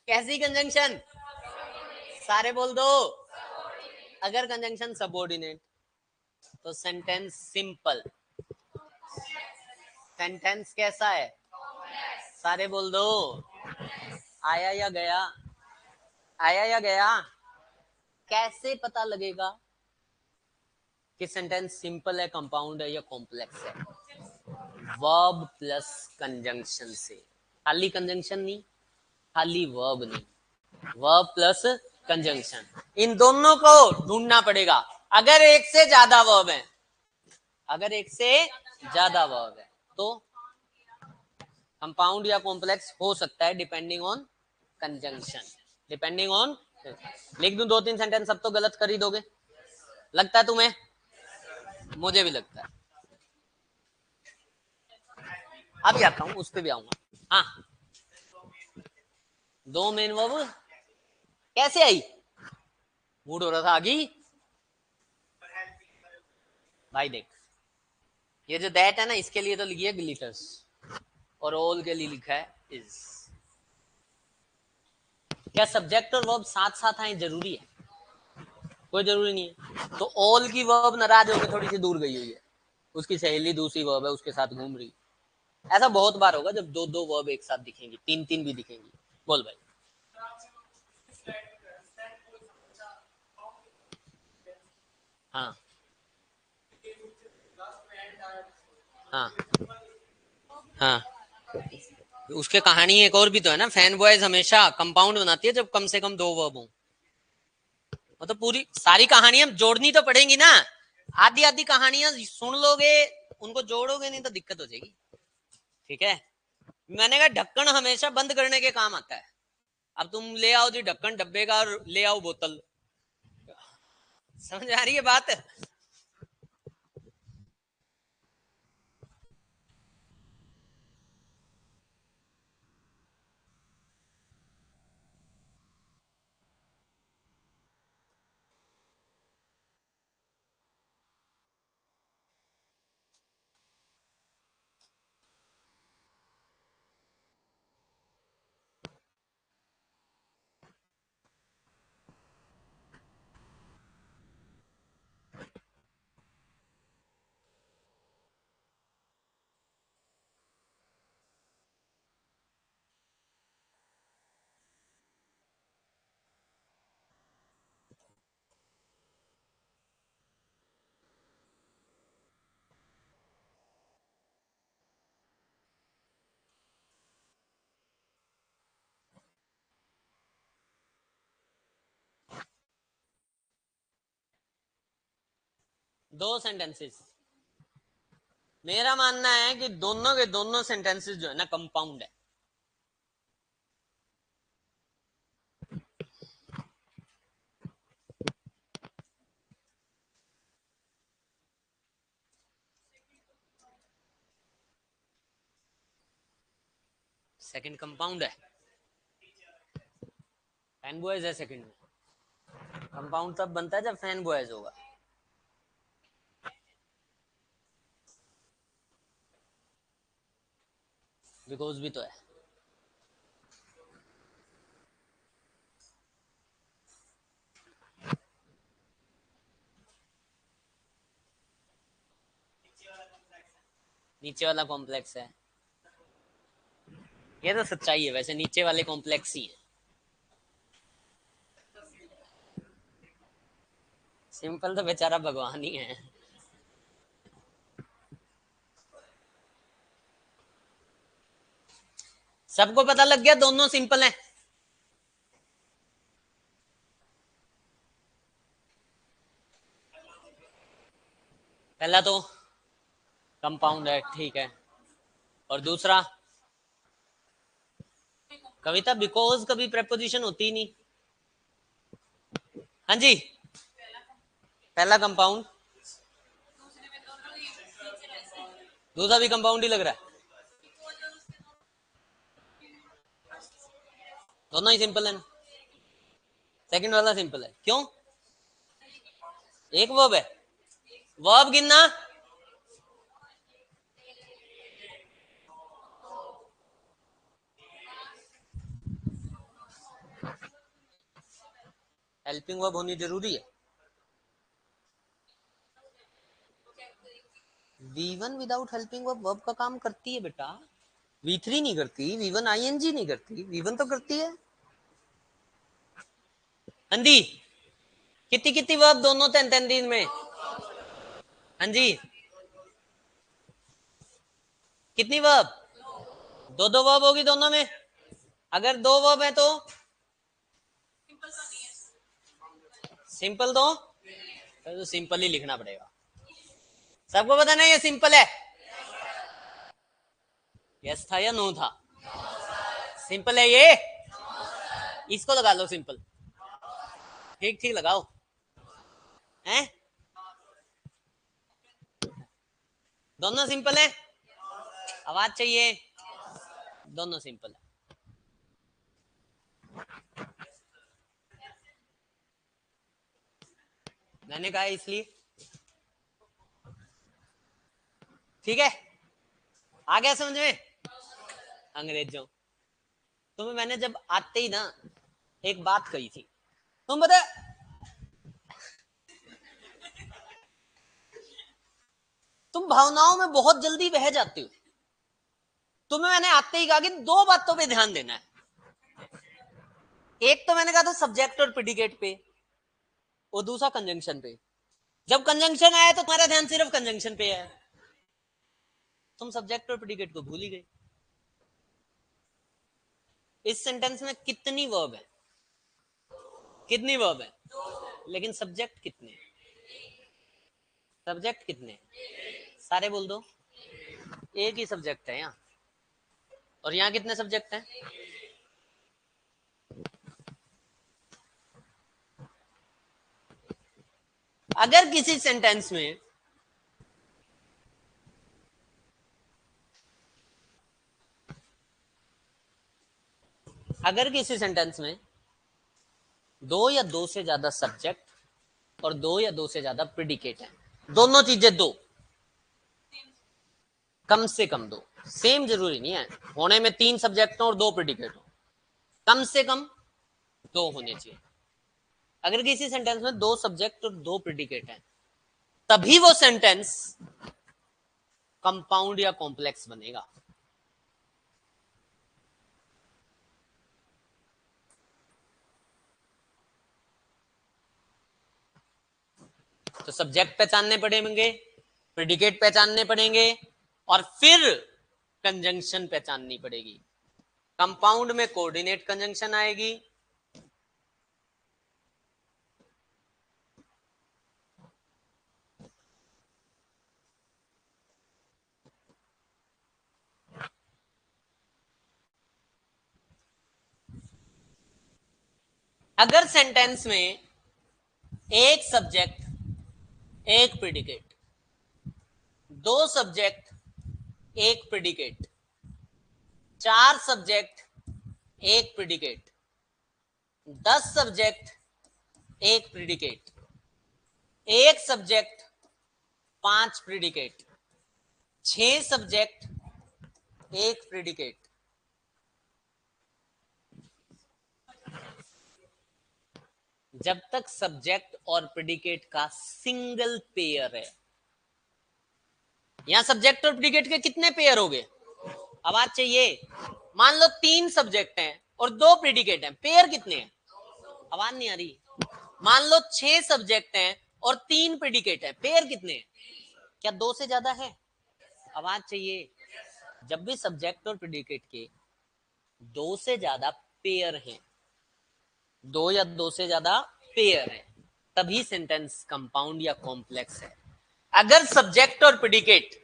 कैसी कंजंक्शन, सारे बोल दो। अगर कंजंक्शन सबऑर्डिनेट तो सेंटेंस सिंपल, सेंटेंस कैसा है, सारे बोल दो। आया या गया, आया या गया। कैसे पता लगेगा कि सेंटेंस सिंपल है, कंपाउंड है या कॉम्प्लेक्स है? वर्ब प्लस कंजंक्शन से। खाली कंजंक्शन नहीं, खाली वर्ब नहीं, वर्ब प्लस कंजंक्शन, इन दोनों को ढूंढना पड़ेगा। अगर एक से ज्यादा वर्ब है, अगर एक से ज्यादा वर्ब है तो कंपाउंड या कॉम्प्लेक्स हो सकता है, depending on conjunction, depending on. लिख दूं 2-3 सेंटेंस, सब तो गलत कर ही दोगे, लगता है तुम्हें? मुझे भी लगता है। अभी आता हूं, उस पर भी आऊंगा। हाँ, दो मेन वर्ब कैसे आई? मूड हो रहा था आगे। भाई देख, ये जो दैट है ना, इसके लिए तो लिखिए ग्लिटर्स, और ऑल के लिए लिखा है इज। क्या सब्जेक्ट और वर्ब साथ साथ आए जरूरी है? कोई जरूरी नहीं है। तो ऑल की वर्ब नाराज होकर थोड़ी सी दूर गई हुई है, उसकी सहेली दूसरी वर्ब है उसके साथ घूम रही। ऐसा बहुत बार होगा जब दो दो वर्ब एक साथ दिखेंगी, तीन तीन भी दिखेंगी। बोल भाई। हाँ हाँ हाँ, उसके कहानी एक और भी तो है ना, फैन बॉयज हमेशा कंपाउंड बनाती है जब कम से कम दो वर्ब हो। मतलब पूरी सारी कहानियां जोड़नी तो पड़ेंगी ना, आधी आधी कहानियां सुन लोगे, उनको जोड़ोगे नहीं तो दिक्कत हो जाएगी। ठीक है, मैंने कहा ढक्कन हमेशा बंद करने के काम आता है। अब तुम ले आओ जी ढक्कन डब्बे का और ले आओ बोतल, समझ आ रही है बात? 2 सेंटेंसेस, मेरा मानना है कि दोनों के दोनों सेंटेंसेस जो है ना कंपाउंड है। सेकंड कंपाउंड है, फैन बॉयज है सेकंड में। कंपाउंड तब बनता है जब फैन बॉयज होगा। बिकॉज भी तो है। नीचे वाला कॉम्प्लेक्स है, ये तो सच्चाई है, वैसे नीचे वाले कॉम्प्लेक्स ही है। सिंपल तो बेचारा भगवान ही है। सबको पता लग गया दोनों सिंपल है। पहला तो कंपाउंड है, ठीक है। और दूसरा, कविता बिकॉज कभी प्रेपोजिशन होती ही नहीं। हाँ जी, पहला कंपाउंड, दूसरा भी कंपाउंड ही लग रहा है। दोनों ही सिंपल है ना? सेकंड वाला सिंपल है, क्यों? एक वर्ब है, वर्ब गिनना। हेल्पिंग वर्ब होनी जरूरी है? V1 without helping verb verb का काम करती है बेटा, V3 नहीं करती, V1 आईएनजी नहीं करती, V1 तो करती है। हाँ जी, कितनी कितनी वर्ब दोनों सेंटेंस में? हाँ जी, कितनी वर्ब? दो दो वर्ब होगी दोनों में। अगर दो वर्ब है तो सिंपल तो सिंपल ही लिखना पड़ेगा। सबको पता नहीं ये सिंपल है? यस था या नो था? सिंपल है ये, इसको लगा लो सिंपल। ठीक ठीक लगाओ हैं। दोनों सिंपल है? आवाज चाहिए। दोनों सिंपल है। मैंने कहा इसलिए। ठीक है, आ गया समझ में? अंग्रेजों, तुम्हें मैंने जब आते ही ना एक बात कही थी, तुम बता, तुम भावनाओं में बहुत जल्दी बह जाते हो। तुम्हें मैंने आते ही कहा कि दो बातों पे ध्यान देना है। एक तो मैंने कहा था सब्जेक्ट और प्रेडिकेट पे, और दूसरा कंजंक्शन पे। जब कंजंक्शन आया तो तुम्हारा ध्यान सिर्फ कंजंक्शन पे है, तुम सब्जेक्ट और प्रेडिकेट को भूल ही गए। इस सेंटेंस में कितनी वर्ब है? कितनी वर्ब है? लेकिन सब्जेक्ट कितने हैं? सब्जेक्ट कितने हैं? सारे बोल दो। एक ही सब्जेक्ट है यहाँ, और यहाँ कितने सब्जेक्ट हैं? अगर किसी सेंटेंस में अगर किसी सेंटेंस में दो या दो से ज्यादा सब्जेक्ट और दो या दो से ज्यादा प्रेडिकेट है, दोनों चीजें दो, कम से कम दो, सेम जरूरी नहीं है होने में, तीन सब्जेक्ट हो और दो प्रेडिकेट हो, कम से कम दो होने चाहिए। अगर किसी सेंटेंस में दो सब्जेक्ट और दो प्रेडिकेट है, तभी वो सेंटेंस कंपाउंड या कॉम्प्लेक्स बनेगा। तो सब्जेक्ट पहचानने पड़ेंगे, प्रेडिकेट पहचानने पड़ेंगे, और फिर कंजंक्शन पहचाननी पड़ेगी। कंपाउंड में कोऑर्डिनेट कंजंक्शन आएगी, अगर सेंटेंस में एक सब्जेक्ट एक प्रेडिकेट, दो सब्जेक्ट एक प्रेडिकेट, चार सब्जेक्ट एक प्रेडिकेट, 10 सब्जेक्ट एक प्रेडिकेट, एक सब्जेक्ट पांच प्रेडिकेट, 6 सब्जेक्ट एक प्रेडिकेट, जब तक सब्जेक्ट और प्रेडिकेट का सिंगल पेयर है। यहां सब्जेक्ट और प्रेडिकेट के कितने पेयर हो गए? आवाज चाहिए। मान लो 3 सब्जेक्ट हैं और 2 प्रेडिकेट हैं, पेयर कितने हैं? आवाज नहीं आ रही। मान लो 6 सब्जेक्ट हैं और 3 प्रेडिकेट हैं, पेयर कितने हैं? क्या 2 से ज्यादा है? आवाज चाहिए। जब भी सब्जेक्ट और प्रेडिकेट के 2 से ज्यादा पेयर हैं, 2 या 2 से ज्यादा पेयर है, तभी सेंटेंस कंपाउंड या कॉम्प्लेक्स है। अगर सब्जेक्ट और प्रेडिकेट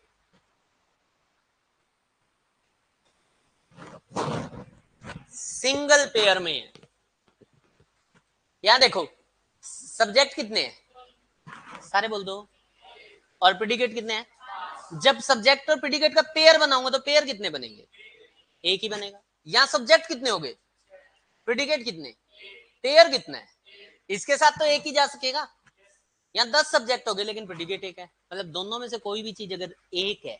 सिंगल पेयर में है, यहां देखो सब्जेक्ट कितने हैं? सारे बोल दो। और प्रेडिकेट कितने हैं? जब सब्जेक्ट और प्रेडिकेट का पेयर बनाऊंगा तो पेयर कितने बनेंगे? एक ही बनेगा। यहां सब्जेक्ट कितने हो गए? प्रेडिकेट कितने, पेयर कितना है, इसके साथ तो एक ही जा सकेगा। यहाँ 10 सब्जेक्ट हो गए लेकिन प्रेडिकेट एक है, मतलब दोनों में से कोई भी चीज अगर एक है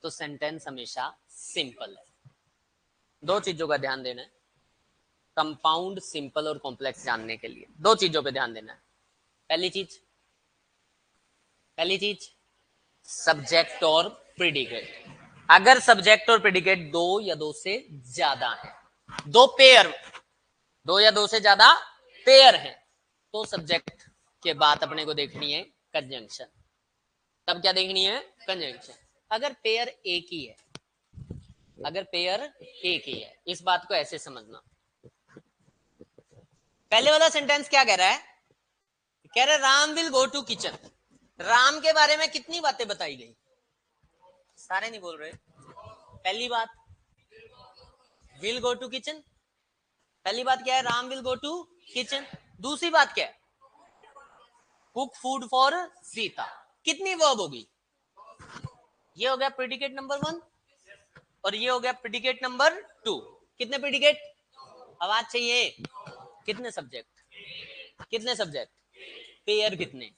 तो सेंटेंस हमेशा सिंपल है। दो चीजों का ध्यान देना है कंपाउंड, सिंपल और कॉम्प्लेक्स जानने के लिए, दो चीजों पे ध्यान देना है। पहली चीज सब्जेक्ट और प्रेडिकेट। अगर सब्जेक्ट और प्रेडिकेट दो या दो से ज्यादा है, दो पेयर, दो या दो से ज्यादा पेयर है, तो सब्जेक्ट के बाद अपने को देखनी है कंजंक्शन। तब क्या देखनी है, कंजंक्शन। अगर पेयर एक ही है, अगर पेयर एक ही है, इस बात को ऐसे समझना। पहले वाला सेंटेंस क्या कह रहा है, कह रहा है Ram will go to kitchen. Ram के बारे में कितनी बातें बताई गई, सारे नहीं बोल रहे। पहली बात विल गो टू किचन, पहली बात क्या है, Ram will go to kitchen. दूसरी बात क्या है, कुक फूड फॉर सीता। कितनी वर्ब होगी, ये हो गया प्रेडिकेट नंबर 1 और ये हो गया प्रेडिकेट नंबर 2। कितने प्रेडिकेट, आवाज चाहिए, कितने सब्जेक्ट, कितने सब्जेक्ट, पेयर कितने,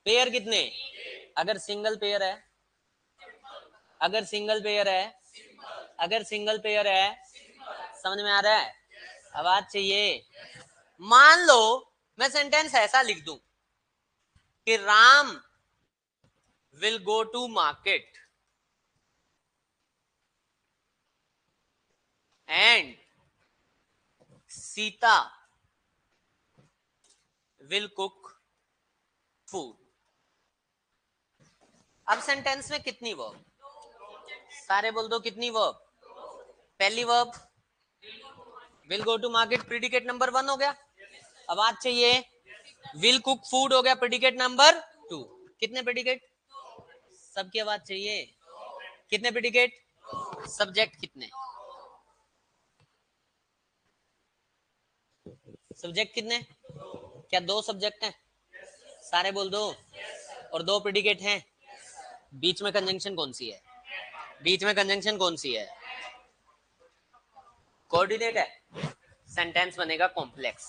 पेयर कितने। अगर सिंगल पेयर है, अगर सिंगल पेयर है, अगर सिंगल पेयर है, समझ में आ रहा है, आवाज चाहिए। मान लो मैं सेंटेंस ऐसा लिख दूं कि Ram will go to market and Sita will cook food. अब सेंटेंस में कितनी वर्ब, सारे बोल दो कितनी वर्ब। पहली verb will go to market, predicate number 1 हो गया, आवाज चाहिए। विल कुक फूड हो गया प्रेडिकेट नंबर 2। कितने प्रेडिकेट, सबकी आवाज चाहिए, कितने प्रेडिकेट, सब्जेक्ट कितने, सब्जेक्ट कितने, क्या दो सब्जेक्ट हैं, सारे बोल दो, और दो प्रेडिकेट हैं। बीच में कंजंक्शन कौन सी है, बीच में कंजंक्शन कौन सी है, कोऑर्डिनेट है। सेंटेंस बनेगा कॉम्प्लेक्स,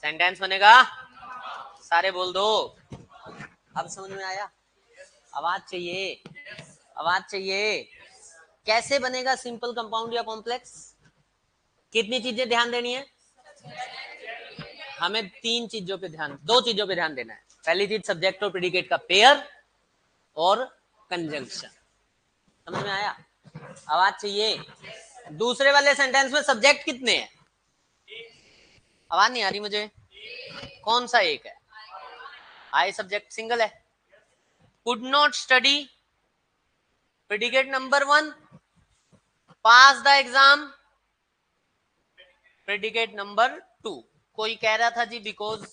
सेंटेंस बनेगा, सारे बोल दो। अब समझ में आया, आवाज चाहिए, आवाज चाहिए। कैसे बनेगा सिंपल, कंपाउंड या कॉम्प्लेक्स, कितनी चीजें ध्यान देनी है, हमें तीन चीजों पे ध्यान, दो चीजों पे ध्यान देना है। पहली चीज सब्जेक्ट और प्रेडिकेट का पेयर और कंजंक्शन, समझ में आया, आवाज चाहिए। दूसरे वाले सेंटेंस में सब्जेक्ट कितने हैं, आवाज नहीं आ रही मुझे, कौन सा एक है, आई सब्जेक्ट सिंगल है। Could not study, predicate number 1, pass the exam, predicate number 2। कोई कह रहा था जी बिकॉज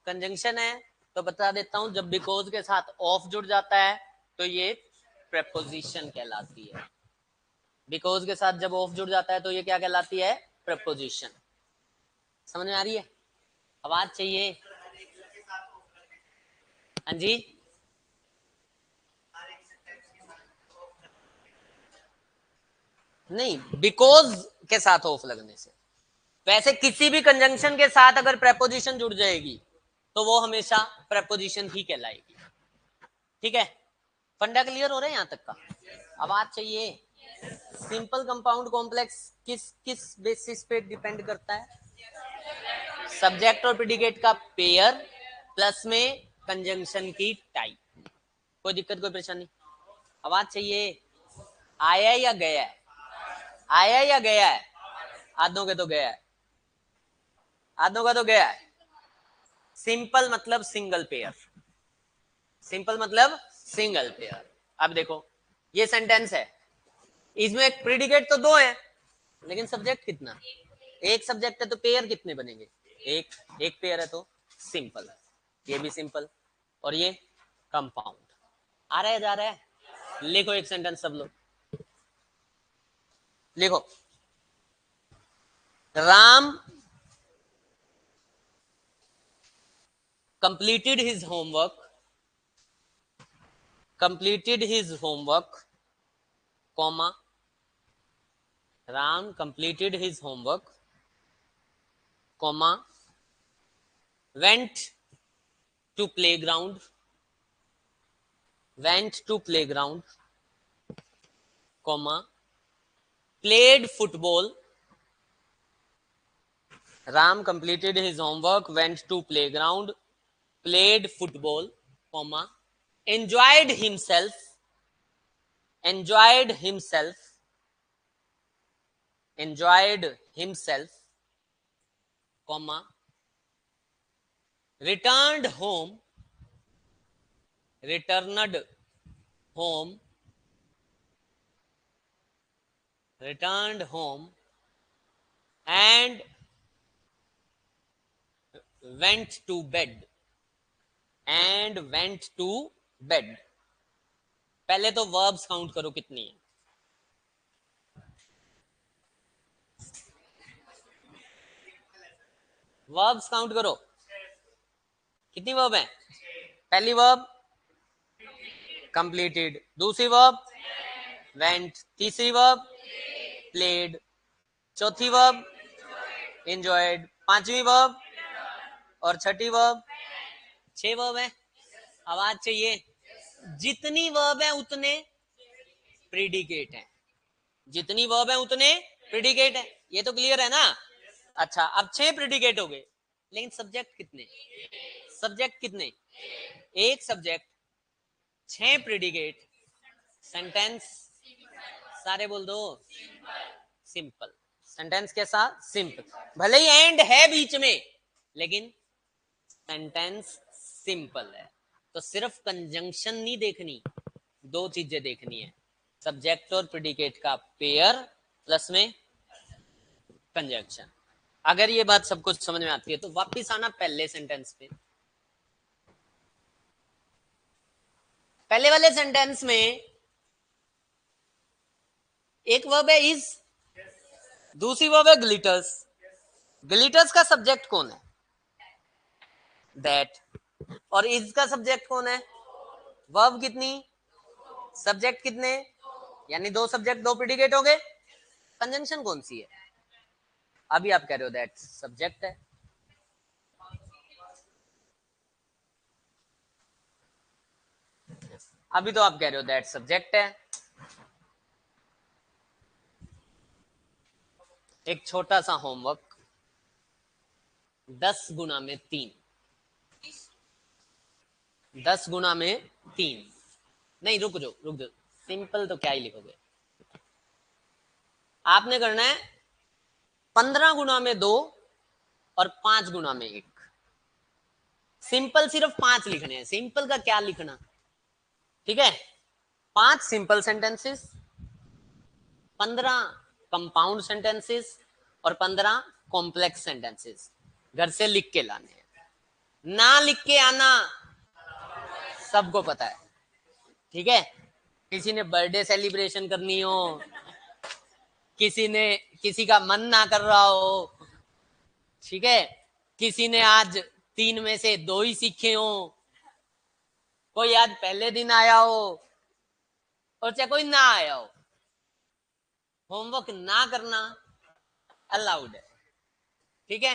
कंजंक्शन है, तो बता देता हूं, जब बिकॉज के साथ ऑफ जुड़ जाता है तो ये प्रेपोजिशन कहलाती है। बिकॉज के साथ जब ऑफ जुड़ जाता है तो ये क्या कहलाती है, प्रेपोजिशन। समझ में आ रही है, आवाज चाहिए, हाँ जी। नहीं, बिकॉज के साथ ऑफ लगने से, वैसे किसी भी कंजंक्शन के साथ अगर प्रेपोजिशन जुड़ जाएगी तो वो हमेशा प्रेपोजिशन ही कहलाएगी। ठीक है, फंडा क्लियर हो रहा है यहां तक का, आवाज चाहिए। सिंपल, कंपाउंड, कॉम्प्लेक्स किस किस बेसिस पे डिपेंड करता है, सब्जेक्ट और प्रेडिकेट का पेयर प्लस में कंजंक्शन की टाइप। कोई दिक्कत, कोई परेशानी, आवाज चाहिए। आया या गया है, आया या गया है, आधों के तो गया है, आधों का तो गया है। सिंपल मतलब सिंगल पेयर, सिंपल मतलब सिंगल पेयर। अब देखो ये सेंटेंस है, इसमें प्रेडिकेट तो दो है लेकिन सब्जेक्ट कितना, एक सब्जेक्ट है तो पेयर कितने बनेंगे, एक, एक पेयर है तो सिंपल है, ये भी सिंपल और ये कंपाउंड। आ रहा है, जा रहा है, लिखो एक सेंटेंस सब लोग, लिखो। Ram completed his homework, completed his homework, comma, Ram completed his homework, comma, went to playground, comma, played football. Ram completed his homework, went to playground, played football, comma, enjoyed himself, enjoyed himself, enjoyed himself, comma, returned home, returned home, returned home, and went to bed, and went to bed. पहले तो verbs count करो कितनी है. Verbs count करो कितनी verb है. पहली verb completed, दूसरी वर्ब वेंट, तीसरी वर्ब प्लेड, चौथी वर्ब एंजॉयड, पांचवी वर्ब और छठी वर्ब. 6 वर्ब है. आवाज चाहिए. जितनी वर्ब है उतने प्रीडिकेट है, जितनी वर्ब है उतने प्रीडिकेट है. ये तो क्लियर है ना. अच्छा, अब 6 प्रीडिकेट हो गए, लेकिन सब्जेक्ट कितने. सब्जेक्ट कितने. एक सब्जेक्ट, 6 प्रीडिकेट, सेंटेंस सारे बोल दो सिंपल. सेंटेंस कैसा. सिंपल. भले ही एंड है बीच में, लेकिन सेंटेंस सिंपल है. तो सिर्फ कंजंक्शन नहीं देखनी, 2 चीजें देखनी है. सब्जेक्ट और प्रेडिकेट का पेयर प्लस में कंजंक्शन. अगर ये बात सबको समझ में आती है तो वापिस आना पहले सेंटेंस पे. पहले वाले सेंटेंस में एक वर्ब है इज, दूसरी वर्ब है ग्लिटर्स. ग्लिटर्स का सब्जेक्ट कौन है. दैट. और इज का सब्जेक्ट कौन है. वर्ब कितनी, सब्जेक्ट कितने, यानी 2 सब्जेक्ट 2 प्रेडिकेट हो गए. कंजंक्शन कौन सी है. अभी आप कह रहे हो दैट सब्जेक्ट है. अभी तो आप कह रहे हो दैट सब्जेक्ट है. एक छोटा सा होमवर्क, 10 गुना में 3, 10 गुना में 3. नहीं रुक जाओ. सिंपल तो क्या ही लिखोगे. आपने करना है 15 गुना में 2 और 5 गुना में 1. सिंपल सिर्फ 5 लिखने हैं. सिंपल का क्या लिखना. ठीक है. 5 सिंपल सेंटेंसेस, 15 कंपाउंड सेंटेंसेस और 15 कॉम्प्लेक्स सेंटेंसेस. घर से लिख के लाने हैं, ना लिख के आना. सबको पता है. ठीक है. किसी ने बर्थडे सेलिब्रेशन करनी हो, किसी का मन ना कर रहा हो, ठीक है, किसी ने आज 3 में से 2 ही सीखे हो, कोई आज पहले दिन आया हो और चाहे कोई ना आया हो, होमवर्क ना करना अलाउड है. ठीक है.